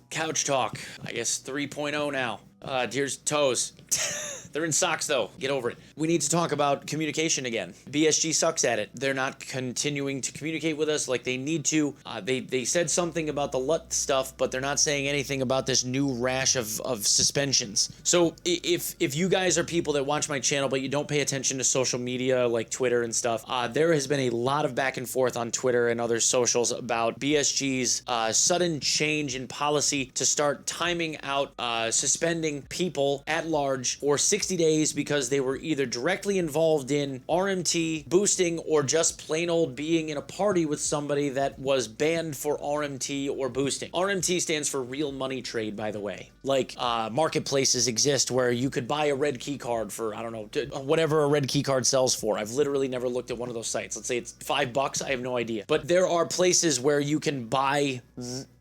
Couch talk. I guess 3.0 now. Here's toes. They're in socks though. Get over it. We need to talk about communication again. BSG sucks at it. They're not continuing to communicate with us like they need to. They said something about the LUT stuff, but they're not saying anything about this new rash of suspensions. So if you guys are people that watch my channel but you don't pay attention to social media like Twitter and stuff, there has been a lot of back and forth on Twitter and other socials about BSG's sudden change in policy to start timing out suspending people at large for 60 days because they were either directly involved in RMT, boosting, or just plain old being in a party with somebody that was banned for RMT or boosting. RMT stands for real money trade, by the way. Like marketplaces exist where you could buy a red key card for, I don't know, whatever a red key card sells for. I've literally never looked at one of those sites. Let's say it's $5. I have no idea. But there are places where you can buy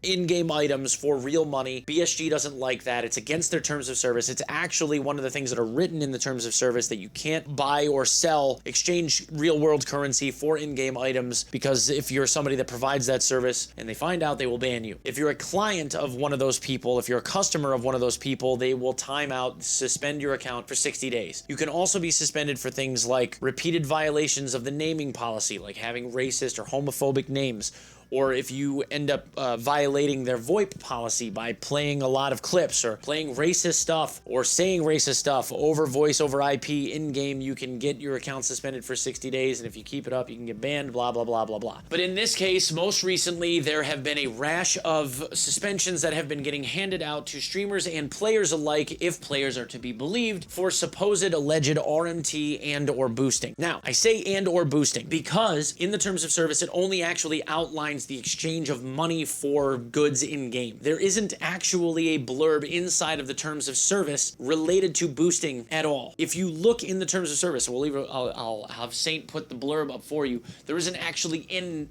in-game items for real money. BSG doesn't like that. It's against their terms of service. It's actually one of the things that are written in the terms of service that you can't buy or sell, exchange real-world currency for in-game items, because if you're somebody that provides that service and they find out, they will ban you. If you're a client of one of those people, if you're a customer of one of those people, they will time out, suspend your account for 60 days. You can also be suspended for things like repeated violations of the naming policy, like having racist or homophobic names, or if you end up violating their VoIP policy by playing a lot of clips or playing racist stuff or saying racist stuff over voice over IP in-game, you can get your account suspended for 60 days, and if you keep it up, you can get banned, blah, blah, blah, blah, blah. But in this case, most recently, there have been a rash of suspensions that have been getting handed out to streamers and players alike, if players are to be believed, for supposed alleged RMT and or boosting. Now, I say and or boosting because in the terms of service, it only actually outlines the exchange of money for goods in-game. There isn't actually a blurb inside of the terms of service related to boosting at all. If you look in the terms of service, I'll have Saint put the blurb up for you. There isn't actually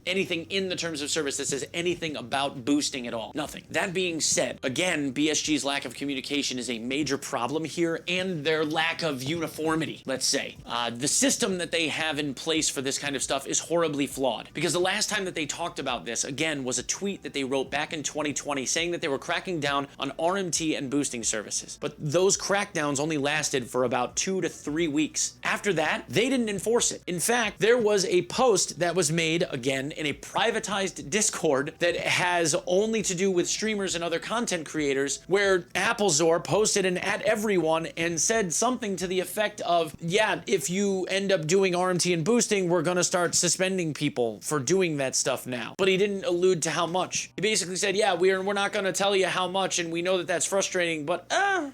anything in the terms of service that says anything about boosting at all. Nothing. That being said, again, BSG's lack of communication is a major problem here, and their lack of uniformity, let's say. The system that they have in place for this kind of stuff is horribly flawed, because the last time that they talked about this, again, was a tweet that they wrote back in 2020 saying that they were cracking down on RMT and boosting services. But those crackdowns only lasted for about 2 to 3 weeks. After that, they didn't enforce it. In fact, there was a post that was made, again, in a privatized Discord that has only to do with streamers and other content creators, where Applezor posted an at everyone and said something to the effect of, yeah, if you end up doing RMT and boosting, we're gonna start suspending people for doing that stuff now. But he didn't allude to how much. He basically said, yeah, we're not going to tell you how much, and we know that that's frustrating, but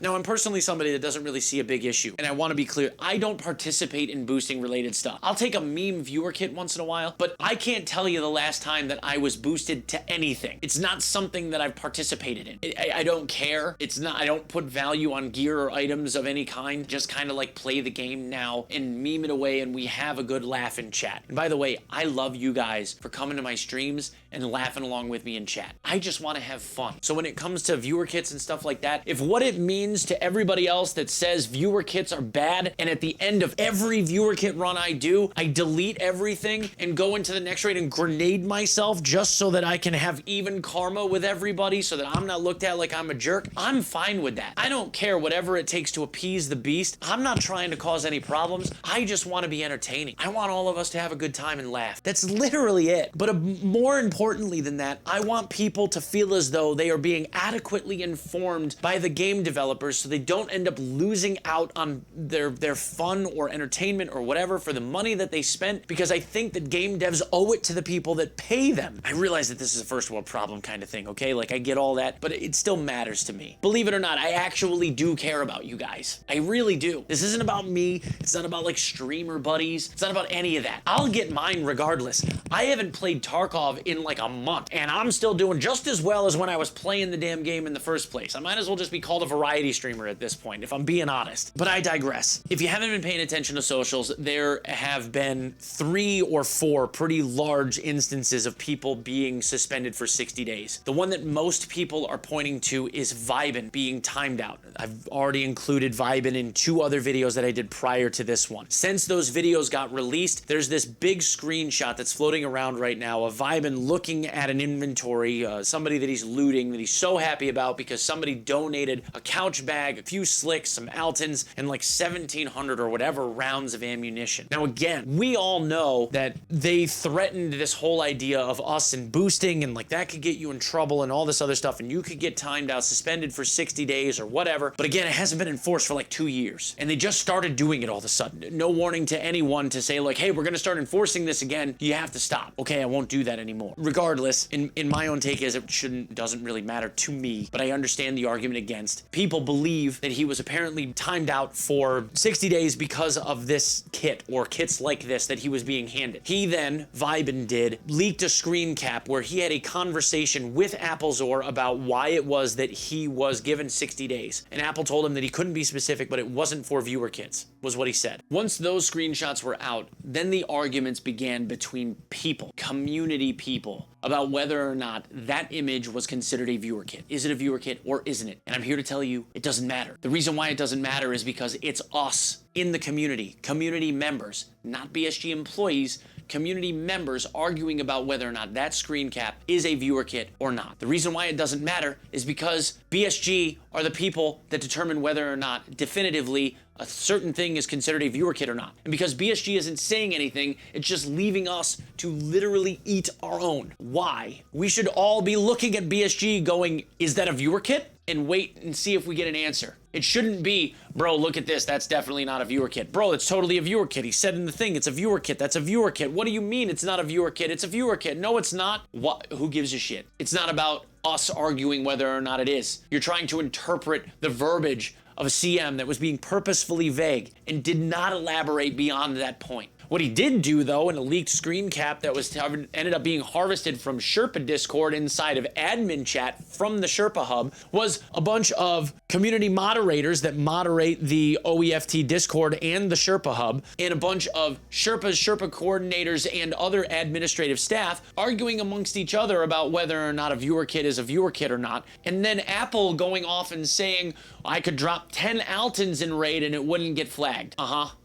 Now, I'm personally somebody that doesn't really see a big issue, and I want to be clear, I don't participate in boosting related stuff. I'll take a meme viewer kit once in a while, but I can't tell you the last time that I was boosted to anything. It's not something that I've participated in. I don't care. It's not, I don't put value on gear or items of any kind, just kind of like play the game now and meme it away, and we have a good laugh in chat. And by the way, I love you guys for coming to my streams and laughing along with me in chat. I just want to have fun. So when it comes to viewer kits and stuff like that, if what it means to everybody else that says viewer kits are bad, and at the end of every viewer kit run I do, I delete everything and go into the next raid and grenade myself just so that I can have even karma with everybody so that I'm not looked at like I'm a jerk, I'm fine with that. I don't care whatever it takes to appease the beast. I'm not trying to cause any problems. I just want to be entertaining. I want all of us to have a good time and laugh. That's literally it. But more importantly than that, I want people to feel as though they are being adequately informed by the game developers so they don't end up losing out on their fun or entertainment or whatever for the money that they spent, because I think that game devs owe it to the people that pay them. I realize that this is a first world problem kind of thing, okay? Like, I get all that, but it still matters to me. Believe it or not, I actually do care about you guys. I really do. This isn't about me. It's not about like streamer buddies. It's not about any of that. I'll get mine regardless. I haven't played Tarkov in like a month, and I'm still doing just as well as when I was playing the damn game in the first place. I might as well just be called a variety streamer at this point, if I'm being honest. But I digress. If you haven't been paying attention to socials, there have been 3 or 4 pretty large instances of people being suspended for 60 days. The one that most people are pointing to is Vibin being timed out. I've already included Vibin in 2 other videos that I did prior to this one. Since those videos got released, there's this big screenshot that's floating around right now of Vibin Vibin looking at an inventory, somebody that he's looting, that he's so happy about because somebody donated a couch bag, a few slicks, some Altons, and like 1,700 or whatever rounds of ammunition. Now again, we all know that they threatened this whole idea of us and boosting, and like that could get you in trouble and all this other stuff, and you could get timed out, suspended for 60 days or whatever. But again, it hasn't been enforced for like 2 years, and they just started doing it all of a sudden. No warning to anyone to say like, hey, we're gonna start enforcing this again. You have to stop. Okay, I won't do that anymore. Regardless, in my own take is it doesn't really matter to me, but I understand the argument against. People believe that he was apparently timed out for 60 days because of this kit or kits like this that he was being handed. He then, Vibin did, leaked a screen cap where he had a conversation with Applezor about why it was that he was given 60 days. And Apple told him that he couldn't be specific, but it wasn't for viewer kits, was what he said. Once those screenshots were out, then the arguments began between people, community people, about whether or not that image was considered a viewer kit. Is it a viewer kit or isn't it? And I'm here to tell you, it doesn't matter. The reason why it doesn't matter is because it's us in the community members, not BSG employees, community members arguing about whether or not that screen cap is a viewer kit or not. The reason why it doesn't matter is because BSG are the people that determine whether or not definitively a certain thing is considered a viewer kit or not. And because BSG isn't saying anything, it's just leaving us to literally eat our own. Why? We should all be looking at BSG going, is that a viewer kit? And wait and see if we get an answer. It shouldn't be, bro, look at this, that's definitely not a viewer kit. Bro, it's totally a viewer kit. He said in the thing, it's a viewer kit, that's a viewer kit. What do you mean it's not a viewer kit? It's a viewer kit. No, it's not. What? Who gives a shit? It's not about us arguing whether or not it is. You're trying to interpret the verbiage of a CM that was being purposefully vague and did not elaborate beyond that point. What he did do, though, in a leaked screen cap that was ended up being harvested from Sherpa Discord inside of admin chat from the Sherpa Hub, was a bunch of community moderators that moderate the OEFT Discord and the Sherpa Hub, and a bunch of Sherpa coordinators and other administrative staff arguing amongst each other about whether or not a viewer kit is a viewer kit or not. And then Apple going off and saying, I could drop 10 Altons in raid and it wouldn't get flagged.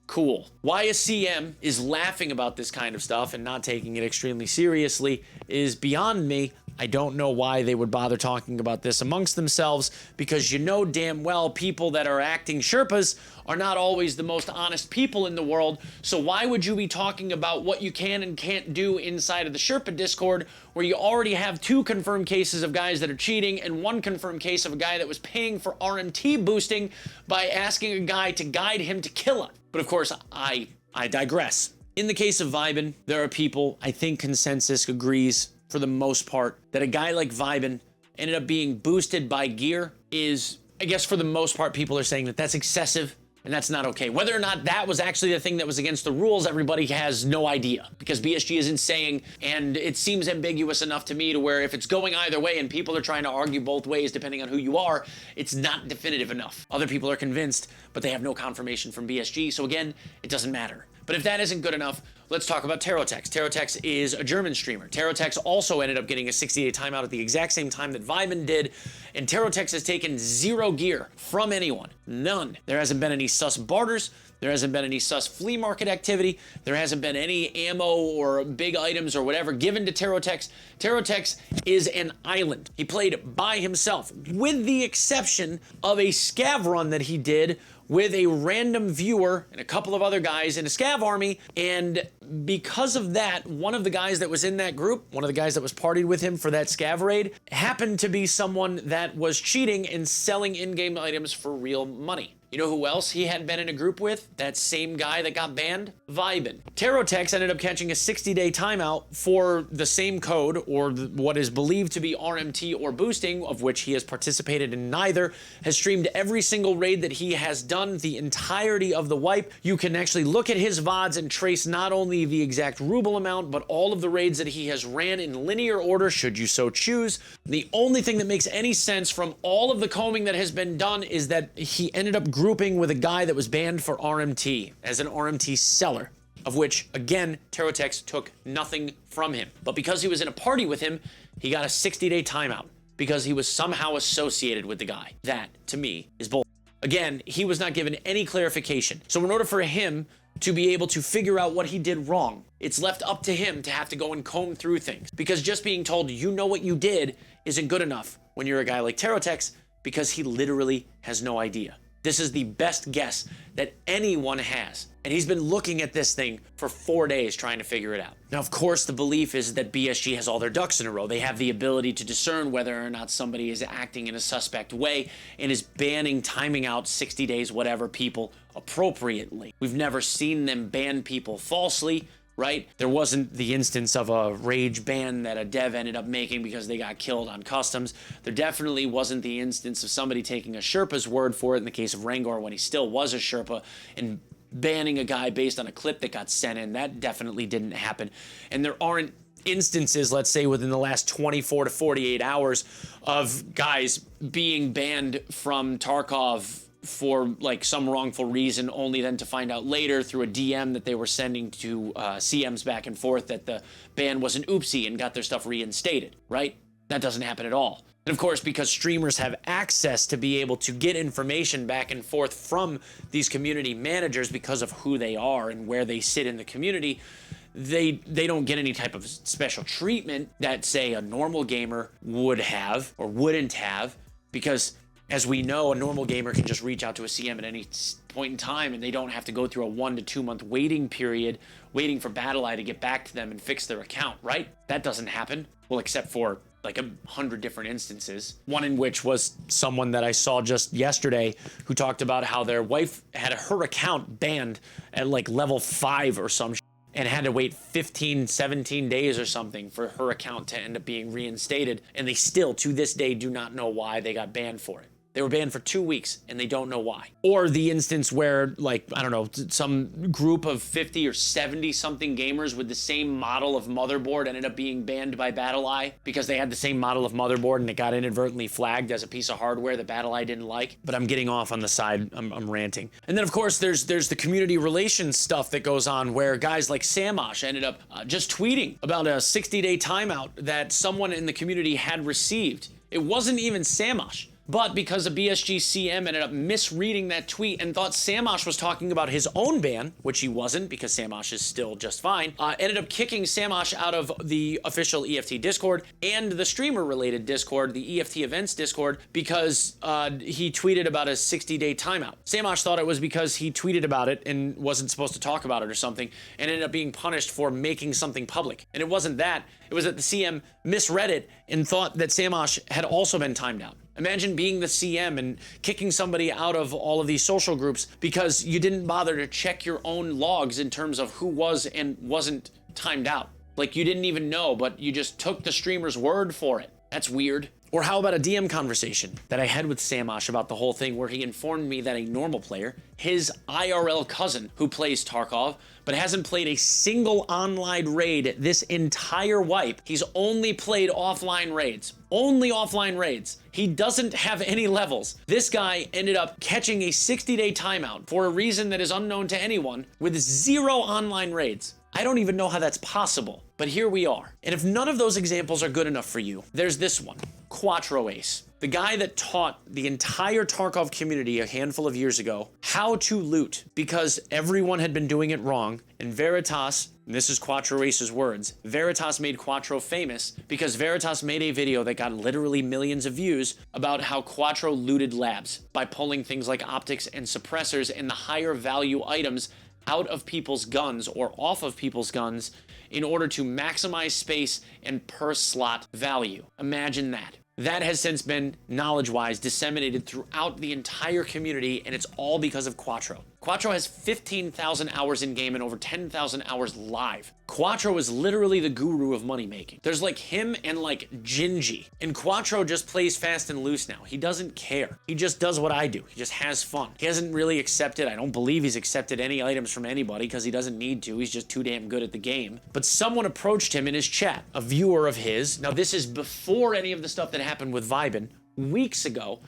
Cool. Why a CM is laughing about this kind of stuff and not taking it extremely seriously is beyond me. I don't know why they would bother talking about this amongst themselves, because you know damn well people that are acting Sherpas are not always the most honest people in the world. So why would you be talking about what you can and can't do inside of the Sherpa Discord, where you already have 2 confirmed cases of guys that are cheating and 1 confirmed case of a guy that was paying for RMT boosting by asking a guy to guide him to kill him? But of course, I digress. In the case of Vibin, there are people, I think consensus agrees for the most part, that a guy like Vibin ended up being boosted by gear is, I guess for the most part, people are saying that that's excessive and that's not okay. Whether or not that was actually the thing that was against the rules, everybody has no idea, because BSG isn't saying, and it seems ambiguous enough to me to where if it's going either way and people are trying to argue both ways depending on who you are, it's not definitive enough. Other people are convinced, but they have no confirmation from BSG, so again, it doesn't matter. But if that isn't good enough, let's talk about Tarotex. Tarotex is a German streamer. Tarotex also ended up getting a 60-day timeout at the exact same time that Vibin did, and Tarotex has taken 0 gear from anyone. None. There hasn't been any sus barters. There hasn't been any sus flea market activity. There hasn't been any ammo or big items or whatever given to Tarotex. Tarotex is an island. He played by himself, with the exception of a scav run that he did with a random viewer and a couple of other guys in a scav army. And because of that, one of the guys that was in that group, one of the guys that was partied with him for that scav raid, happened to be someone that was cheating and selling in-game items for real money. You know who else he had been in a group with? That same guy that got banned? Vibin. Tarotex ended up catching a 60-day timeout for the same code, or what is believed to be RMT or boosting, of which he has participated in neither, has streamed every single raid that he has done, the entirety of the wipe. You can actually look at his VODs and trace not only the exact ruble amount, but all of the raids that he has ran in linear order, should you so choose. The only thing that makes any sense from all of the combing that has been done is that he ended up grouping with a guy that was banned for RMT as an RMT seller, of which, again, Tarotex took nothing from him. But because he was in a party with him, he got a 60-day timeout because he was somehow associated with the guy. That, to me, is bull. Again, he was not given any clarification. So in order for him to be able to figure out what he did wrong, it's left up to him to have to go and comb through things. Because just being told you know what you did isn't good enough when you're a guy like Tarotex, because he literally has no idea. This is the best guess that anyone has. And he's been looking at this thing for 4 days trying to figure it out. Now, of course, the belief is that BSG has all their ducks in a row. They have the ability to discern whether or not somebody is acting in a suspect way and is banning, timing out 60 days, whatever, people appropriately. We've never seen them ban people falsely, right? There wasn't the instance of a rage ban that a dev ended up making because they got killed on customs. There definitely wasn't the instance of somebody taking a Sherpa's word for it in the case of Rangor when he still was a Sherpa and banning a guy based on a clip that got sent in. That definitely didn't happen. And there aren't instances, let's say within the last 24 to 48 hours, of guys being banned from Tarkov for like some wrongful reason, only then to find out later through a DM that they were sending to CMs back and forth that the ban was an oopsie and got their stuff reinstated, right? That doesn't happen at all. And of course, because streamers have access to be able to get information back and forth from these community managers because of who they are and where they sit in the community, they don't get any type of special treatment that, say, a normal gamer would have or wouldn't have, because as we know, a normal gamer can just reach out to a CM at any point in time and they don't have to go through a 1 to 2 month waiting period, waiting for BattlEye to get back to them and fix their account, right? That doesn't happen. Well, except for like 100 different instances. One in which was someone that I saw just yesterday who talked about how their wife had her account banned at like level 5 or some and had to wait 15, 17 days or something for her account to end up being reinstated. And they still, to this day, do not know why they got banned for it. They were banned for 2 weeks and they don't know why. Or the instance where, like, I don't know, some group of 50 or 70 something gamers with the same model of motherboard ended up being banned by BattlEye because they had the same model of motherboard and it got inadvertently flagged as a piece of hardware that BattlEye didn't like. But I'm getting off on the side. I'm ranting. And then, of course, there's the community relations stuff that goes on where guys like Samosh ended up just tweeting about a 60-day timeout that someone in the community had received. It wasn't even Samosh. But because a BSG CM ended up misreading that tweet and thought Samosh was talking about his own ban, which he wasn't because Samosh is still just fine, ended up kicking Samosh out of the official EFT Discord and the streamer-related Discord, the EFT Events Discord, because he tweeted about a 60-day timeout. Samosh thought it was because he tweeted about it and wasn't supposed to talk about it or something, and ended up being punished for making something public. And it wasn't that. It was that the CM misread it and thought that Samosh had also been timed out. Imagine being the CM and kicking somebody out of all of these social groups because you didn't bother to check your own logs in terms of who was and wasn't timed out. Like you didn't even know, but you just took the streamer's word for it. That's weird. Or how about a DM conversation that I had with Samosh about the whole thing where he informed me that a normal player, his IRL cousin who plays Tarkov, but hasn't played a single online raid this entire wipe. He's only played offline raids. Only offline raids. He doesn't have any levels. This guy ended up catching a 60-day timeout for a reason that is unknown to anyone with 0 online raids. I don't even know how that's possible, but here we are. And if none of those examples are good enough for you, there's this one, Quattro Ace. The guy that taught the entire Tarkov community a handful of years ago how to loot because everyone had been doing it wrong. And Veritas, and this is Quattro Ace's words, Veritas made Quattro famous because Veritas made a video that got literally millions of views about how Quattro looted labs by pulling things like optics and suppressors and the higher value items out of people's guns or off of people's guns in order to maximize space and per slot value. Imagine that. That has since been, knowledge-wise, disseminated throughout the entire community, and it's all because of Quattro. Quattro has 15,000 hours in game and over 10,000 hours live. Quattro is literally the guru of money making. There's like him and like Gingy, and Quattro just plays fast and loose now. He doesn't care. He just does what I do. He just has fun. He hasn't really accepted, I don't believe he's accepted any items from anybody because he doesn't need to. He's just too damn good at the game. But someone approached him in his chat, a viewer of his. Now this is before any of the stuff that happened with Vibin. Weeks ago,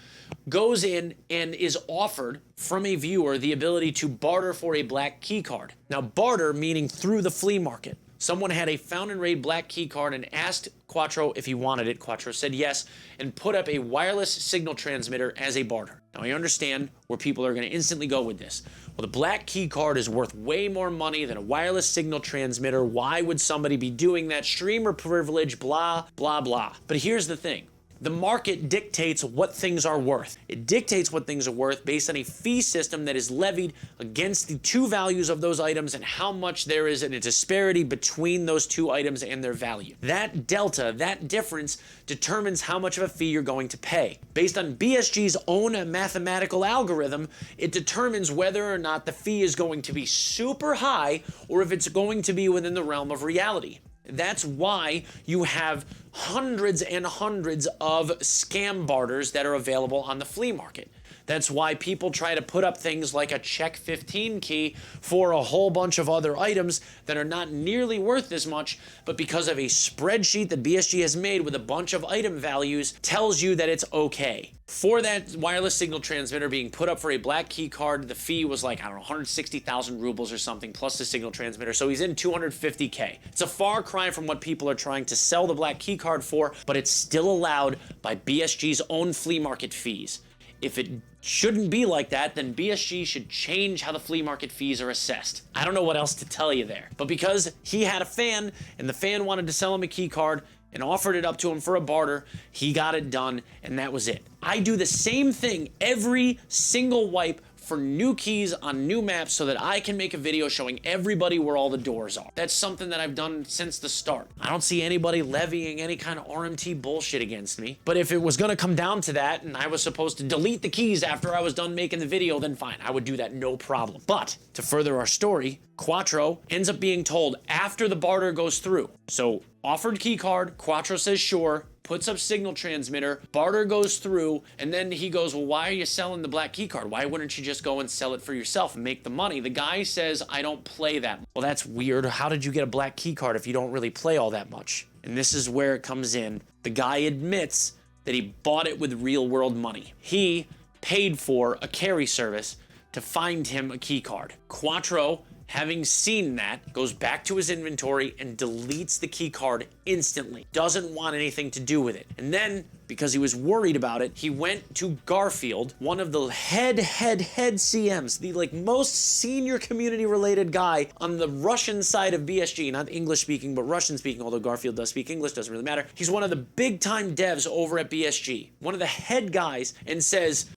goes in and is offered from a viewer the ability to barter for a black key card. Now, barter meaning through the flea market. Someone had a found and raid black key card and asked Quattro if he wanted it. Quattro said yes and put up a wireless signal transmitter as a barter. Now I understand where people are going to instantly go with this. Well, the black key card is worth way more money than a wireless signal transmitter. Why would somebody be doing that? Streamer privilege, blah, blah, blah. But here's the thing. The market dictates what things are worth. It dictates what things are worth based on a fee system that is levied against the two values of those items and how much there is a disparity between those two items and their value. That delta, that difference, determines how much of a fee you're going to pay. Based on BSG's own mathematical algorithm, it determines whether or not the fee is going to be super high or if it's going to be within the realm of reality. That's why you have hundreds and hundreds of scam barters that are available on the flea market. That's why people try to put up things like a check 15 key for a whole bunch of other items that are not nearly worth as much, but because of a spreadsheet that BSG has made with a bunch of item values tells you that it's okay. For that wireless signal transmitter being put up for a black key card, the fee was like, I don't know, 160,000 rubles or something, plus the signal transmitter, so he's in 250K. It's a far cry from what people are trying to sell the black key card for, but it's still allowed by BSG's own flea market fees. If it shouldn't be like that, then BSG should change how the flea market fees are assessed. I don't know what else to tell you there. But because he had a fan, and the fan wanted to sell him a key card, and offered it up to him for a barter, he got it done, and that was it. I do the same thing every single wipe for new keys on new maps so that I can make a video showing everybody where all the doors are. That's something that I've done since the start. I don't see anybody levying any kind of RMT bullshit against me. But if it was gonna come down to that and I was supposed to delete the keys after I was done making the video, then fine, I would do that, no problem. But to further our story, Quattro ends up being told after the barter goes through. So offered key card, Quattro says sure, puts up signal transmitter, barter goes through, and then he goes, well, why are you selling the black key card? Why wouldn't you just go and sell it for yourself and make the money? The guy says, I don't play that. Well, that's weird. How did you get a black key card if you don't really play all that much? And this is where it comes in. The guy admits that he bought it with real world money. He paid for a carry service to find him a key card. Quattro, having seen that, goes back to his inventory and deletes the key card instantly. Doesn't want anything to do with it. And then, because he was worried about it, he went to Garfield, one of the head CMs, the most senior community related guy on the Russian side of BSG, not English speaking, but Russian speaking, although Garfield does speak English, doesn't really matter. He's one of the big time devs over at BSG, one of the head guys, and says,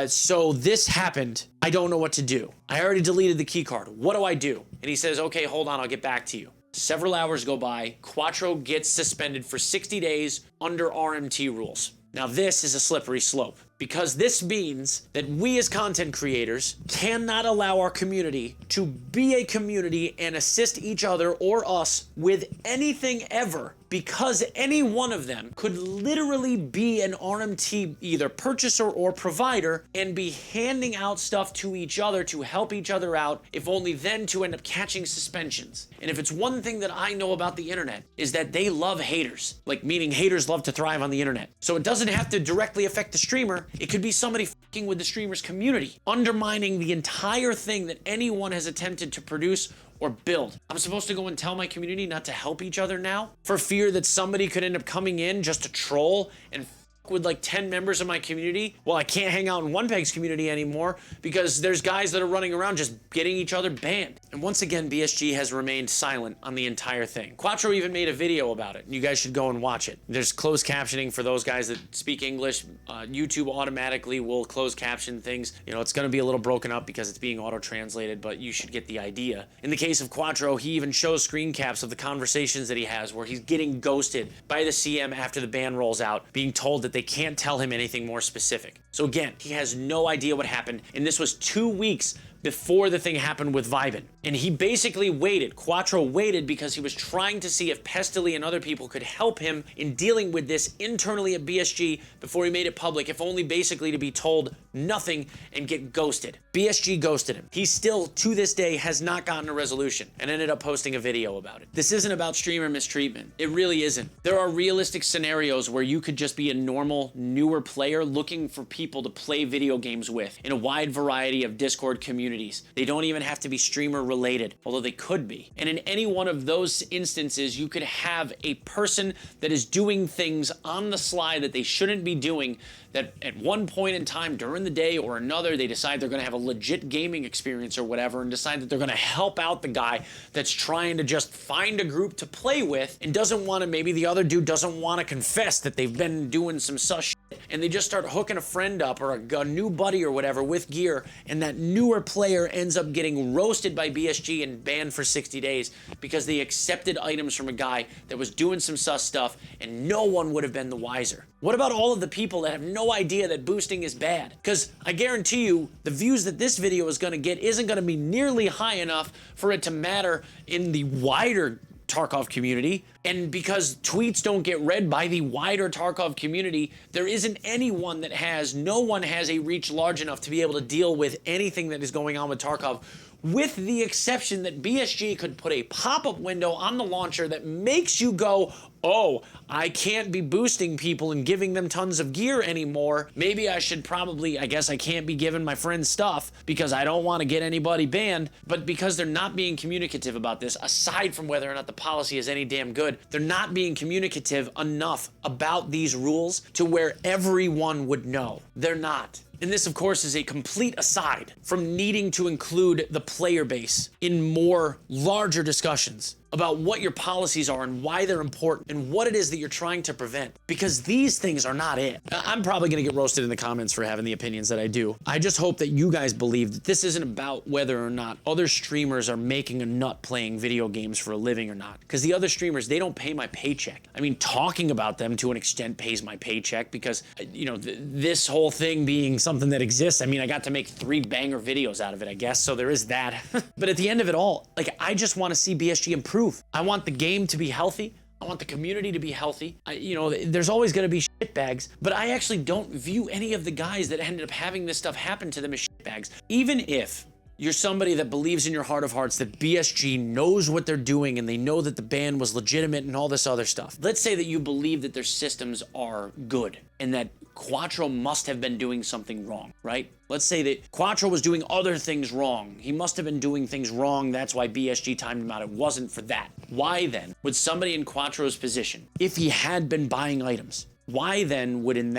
so this happened. I don't know what to do. I already deleted the key card. What do I do? And he says, okay, hold on, I'll get back to you. Several hours go by. Quattro gets suspended for 60 days under RMT rules. Now this is a slippery slope because this means that we as content creators cannot allow our community to be a community and assist each other or us with anything ever, because any one of them could literally be an RMT either purchaser or provider and be handing out stuff to each other to help each other out, if only then to end up catching suspensions. And if it's one thing that I know about the internet is that they love haters, meaning haters love to thrive on the internet. So it doesn't have to directly affect the streamer. It could be somebody fucking with the streamer's community, undermining the entire thing that anyone has attempted to produce or build. I'm supposed to go and tell my community not to help each other now for fear that somebody could end up coming in just to troll and with 10 members of my community. Well, I can't hang out in Onepeg's community anymore because there's guys that are running around just getting each other banned. And once again, BSG has remained silent on the entire thing. Quattro even made a video about it. You guys should go and watch it. There's closed captioning for those guys that speak English. YouTube automatically will close caption things. It's going to be a little broken up because it's being auto-translated, but you should get the idea. In the case of Quattro, he even shows screen caps of the conversations that he has where he's getting ghosted by the CM after the ban rolls out, being told that they can't tell him anything more specific. So again, he has no idea what happened, and this was 2 weeks before the thing happened with Vibin. And he basically waited. Quattro waited because he was trying to see if Pestily and other people could help him in dealing with this internally at BSG before he made it public, if only basically to be told nothing and get ghosted. BSG ghosted him. He still, to this day, has not gotten a resolution and ended up posting a video about it. This isn't about streamer mistreatment. It really isn't. There are realistic scenarios where you could just be a normal, newer player looking for people to play video games with in a wide variety of Discord communities communities. They don't even have to be streamer related, although they could be. And in any one of those instances, you could have a person that is doing things on the sly that they shouldn't be doing, that at one point in time during the day or another, they decide they're going to have a legit gaming experience or whatever, and decide that they're going to help out the guy that's trying to just find a group to play with and doesn't want to, maybe the other dude doesn't want to confess that they've been doing some sus shit, and they just start hooking a friend up or a new buddy or whatever with gear, and that newer player ends up getting roasted by BSG and banned for 60 days because they accepted items from a guy that was doing some sus stuff, and no one would have been the wiser. What about all of the people that have no idea that boosting is bad? Because I guarantee you, the views that this video is going to get isn't going to be nearly high enough for it to matter in the wider Tarkov community. And because tweets don't get read by the wider Tarkov community, there isn't anyone that has, no one has a reach large enough to be able to deal with anything that is going on with Tarkov, with the exception that BSG could put a pop-up window on the launcher that makes you go, oh, I can't be boosting people and giving them tons of gear anymore. Maybe I should probably, I guess I can't be giving my friends stuff because I don't want to get anybody banned. But because they're not being communicative about this, aside from whether or not the policy is any damn good, they're not being communicative enough about these rules to where everyone would know. They're not. And this, of course, is a complete aside from needing to include the player base in more larger discussions about what your policies are and why they're important and what it is that you're trying to prevent. Because these things are not it. I'm probably going to get roasted in the comments for having the opinions that I do. I just hope that you guys believe that this isn't about whether or not other streamers are making a nut playing video games for a living or not. Because the other streamers, they don't pay my paycheck. I mean, talking about them to an extent pays my paycheck because, you know, this whole thing being something that exists, I mean, I got to make 3 banger videos out of it, I guess, so there is that. But at the end of it all, like, I just want to see BSG improve. I want the game to be healthy. I want the community to be healthy. You know, there's always going to be shitbags, but I actually don't view any of the guys that ended up having this stuff happen to them as shitbags. Even if you're somebody that believes in your heart of hearts that BSG knows what they're doing and they know that the ban was legitimate and all this other stuff. Let's say that you believe that their systems are good and that Quattro must have been doing something wrong, right? Let's say that Quattro was doing other things wrong. He must have been doing things wrong. That's why BSG timed him out. It wasn't for that. Why then would somebody in Quattro's position, if he had been buying items, why then would in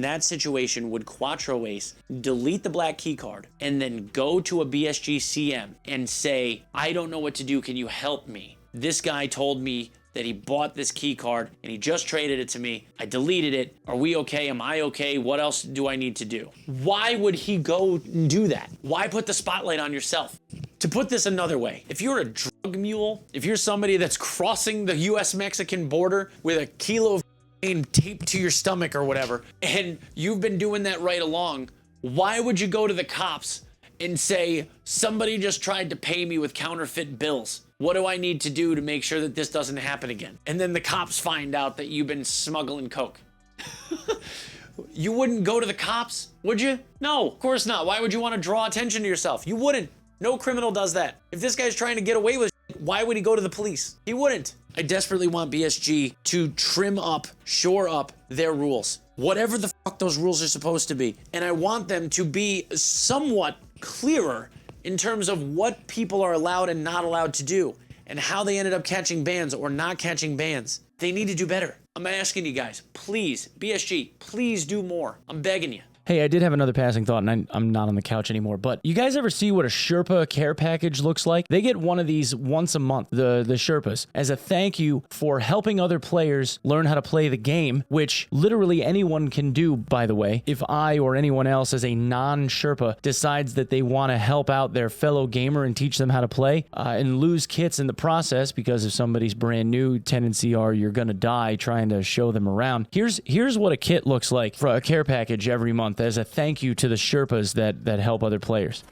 that situation would Quattro Ace delete the black key card and then go to a BSG CM and say, I don't know what to do, can you help me? This guy told me that he bought this key card and he just traded it to me. I deleted it. Are we okay? Am I okay? What else do I need to do? Why would he go and do that? Why put the spotlight on yourself? To put this another way, if you're a drug mule, if you're somebody that's crossing the US-Mexican border with a kilo of taped to your stomach or whatever, and you've been doing that right along, why would you go to the cops and say, somebody just tried to pay me with counterfeit bills? What do I need to do to make sure that this doesn't happen again? And then the cops find out that you've been smuggling coke. You wouldn't go to the cops, would you? No, of course not. Why would you want to draw attention to yourself? You wouldn't. No criminal does that. If this guy's trying to get away with it, why would he go to the police? He wouldn't. I desperately want BSG to trim up, shore up their rules. Whatever the fuck those rules are supposed to be. And I want them to be somewhat clearer in terms of what people are allowed and not allowed to do and how they ended up catching bans or not catching bans. They need to do better. I'm asking you guys, please, BSG, please do more. I'm begging you. Hey, I did have another passing thought, and I'm not on the couch anymore, but you guys ever see what a Sherpa care package looks like? They get one of these once a month, the Sherpas, as a thank you for helping other players learn how to play the game, which literally anyone can do, by the way. If I or anyone else as a non-Sherpa decides that they want to help out their fellow gamer and teach them how to play, and lose kits in the process because if somebody's brand new, tendency are you're gonna die trying to show them around. Here's what a kit looks like for a care package every month as a thank you to the Sherpas that help other players.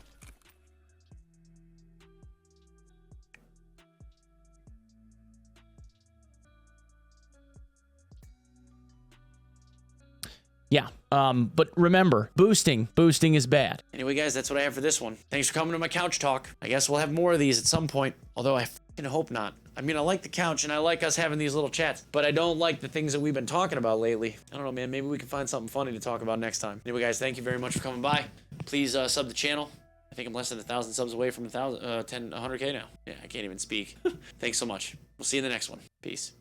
Yeah, but remember, boosting is bad. Anyway, guys, that's what I have for this one. Thanks for coming to my couch talk. I guess we'll have more of these at some point, although I fucking hope not. I mean, I like the couch and I like us having these little chats, but I don't like the things that we've been talking about lately. I don't know, man. Maybe we can find something funny to talk about next time. Anyway, guys, thank you very much for coming by. Please sub the channel. think I'm less than 1,000 subs away from 100K now. Yeah, I can't even speak. Thanks so much. We'll see you in the next one. Peace.